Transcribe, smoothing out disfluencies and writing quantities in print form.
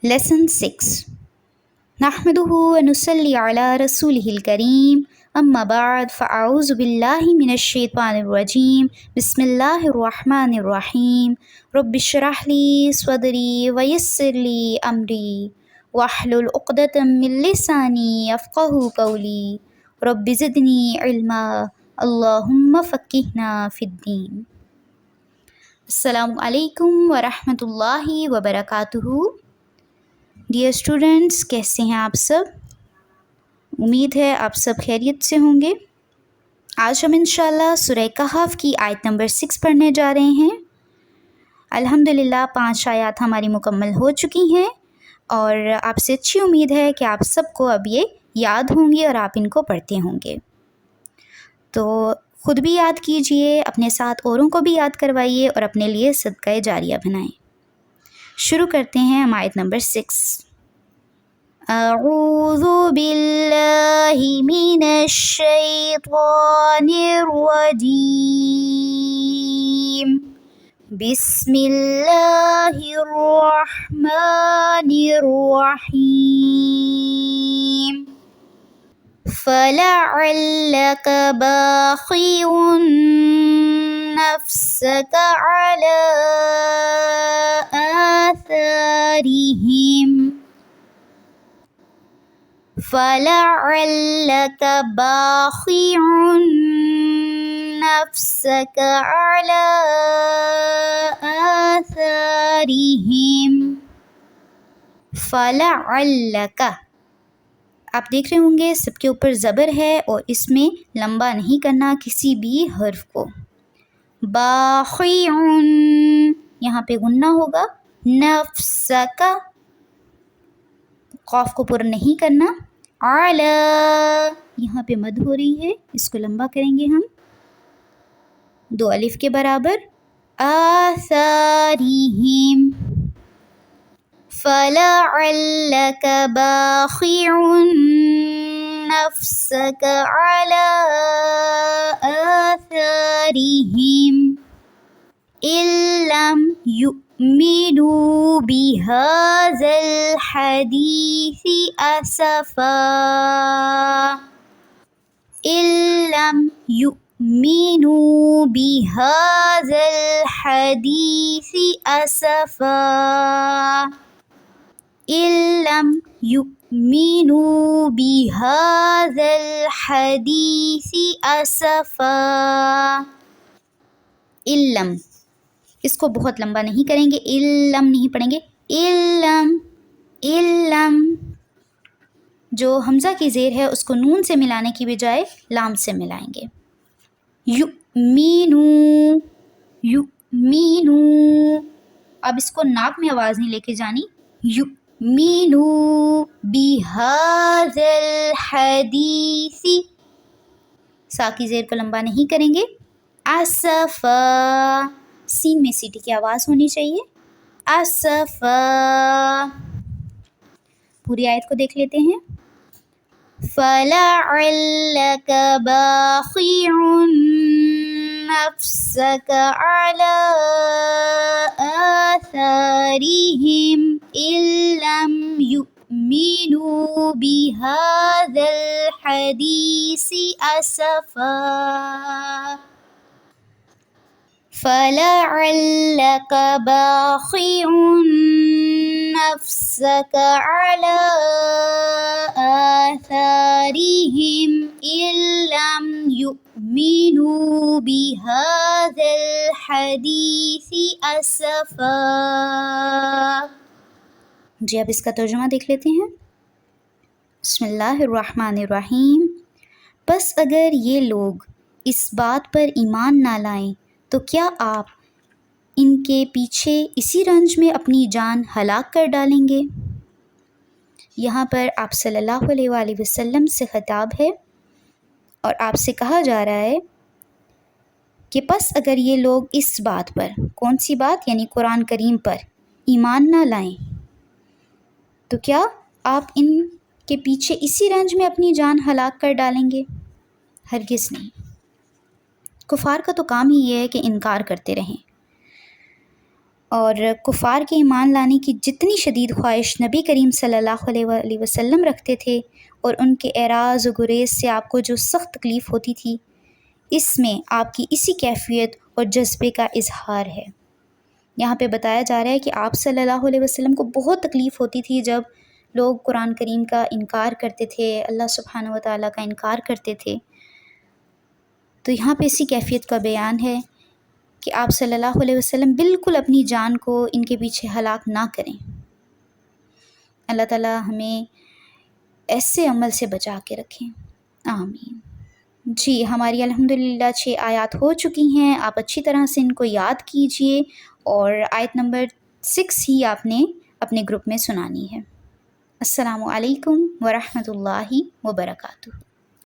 Lesson 6. نحمده ونصلي على رسوله الكريم أما بعد فأعوذ بالله من الشيطان الرجيم بسم الله الرحمن الرحيم رب اشرح لي صدري ويسر لي أمري واحلل عقدة من لساني يفقه قولي رب زدني علما اللهم فقهنا في الدين. السلام علیکم ورحمۃ اللہ وبرکاتہ. ڈیئر اسٹوڈنٹس، کیسے ہیں آپ سب؟ امید ہے آپ سب خیریت سے ہوں گے. آج ہم انشاءاللہ سورہ کہف کی آیت نمبر 6 پڑھنے جا رہے ہیں. الحمدللہ 5 آیات ہماری مکمل ہو چکی ہیں اور آپ سے اچھی امید ہے کہ آپ سب کو اب یہ یاد ہوں گی اور آپ ان کو پڑھتے ہوں گے. تو خود بھی یاد کیجئے، اپنے ساتھ اوروں کو بھی یاد کروائیے اور اپنے لیے صدقہ جاریہ بنائیں. شروع کرتے ہیں ہم آیت نمبر 6. اعوذ باللہ من الشیطان الرجیم بسم اللہ الرحمن الرحیم فلعلک باخع نفسك على آثارهم فلعلك باخع نفسك على آثارهم فلعلك. آپ دیکھ رہے ہوں گے سب کے اوپر زبر ہے اور اس میں لمبا نہیں کرنا کسی بھی حرف کو. باخعٌ یہاں پہ غنہ ہوگا. نفسک قاف کو پر نہیں کرنا. علی یہاں پہ مد ہو رہی ہے، اس کو لمبا کریں گے ہم 2 الف کے برابر. آثارہم فلعلک باخع نفسك على آثارهم إن لم يؤمنوا بهذا الحديث أسفا إن لم يؤمنوا بهذا الحديث أسفا إن لم يؤمنوا بهذا الحديث أسفا. علم اس کو بہت لمبا نہیں کریں گے، علم نہیں پڑھیں گے. علم علم جو حمزہ کی زیر ہے اس کو نون سے ملانے کی بجائے لام سے ملائیں گے. یؤمنو یؤمنو اب اس کو ناک میں آواز نہیں لے کے جانی. یؤمنو بہذا الحدیث سا کی زیر کو لمبا نہیں کریں گے. اسفا سین میں سیٹی کی آواز ہونی چاہیے. اسفا. پوری آیت کو دیکھ لیتے ہیں. فَلَعَلَّكَ بَاخِعٌ نَفْسَكَ عَلَىٰ آثَارِهِمْ إِن لَّمْ يُؤْمِنُوا بِهَٰذَا الْحَدِيثِ أَسَفًا فَلَعَلَّكَ بَاخِعٌ نَفْسَكَ عَلَىٰ آثَارِهِمْ إِن لَّمْ يُؤْمِنُوا بِهَٰذَا الْحَدِيثِ أَسَفًا. جی اب اس کا ترجمہ دیکھ لیتے ہیں. بسم اللہ الرحمن الرحیم. بس اگر یہ لوگ اس بات پر ایمان نہ لائیں تو کیا آپ ان کے پیچھے اسی رنج میں اپنی جان ہلاک کر ڈالیں گے؟ یہاں پر آپ صلی اللہ علیہ وآلہ وسلم سے خطاب ہے اور آپ سے کہا جا رہا ہے کہ پس اگر یہ لوگ اس بات پر، کون سی بات؟ یعنی قرآن کریم پر ایمان نہ لائیں تو کیا آپ ان کے پیچھے اسی رنج میں اپنی جان ہلاک کر ڈالیں گے؟ ہرگز نہیں. کفار کا تو کام ہی یہ ہے کہ انکار کرتے رہیں. اور کفار کے ایمان لانے کی جتنی شدید خواہش نبی کریم صلی اللہ علیہ وسلم رکھتے تھے اور ان کے اعراض و گریز سے آپ کو جو سخت تکلیف ہوتی تھی، اس میں آپ کی اسی کیفیت اور جذبے کا اظہار ہے۔ یہاں پہ بتایا جا رہا ہے کہ آپ صلی اللہ علیہ وسلم کو بہت تکلیف ہوتی تھی جب لوگ قرآن کریم کا انکار کرتے تھے، اللہ سبحانہ و تعالیٰ کا انکار کرتے تھے۔ تو یہاں پہ اسی کیفیت کا بیان ہے کہ آپ صلی اللہ علیہ وسلم بالکل اپنی جان کو ان کے پیچھے ہلاک نہ کریں۔ اللہ تعالیٰ ہمیں ایسے عمل سے بچا کے رکھیں، آمین۔ جی، ہماری الحمدللہ 6 آیات ہو چکی ہیں، آپ اچھی طرح سے ان کو یاد کیجئے، اور آیت نمبر 6 ہی آپ نے اپنے گروپ میں سنانی ہے۔ السلام علیکم ورحمۃ اللہ وبرکاتہ۔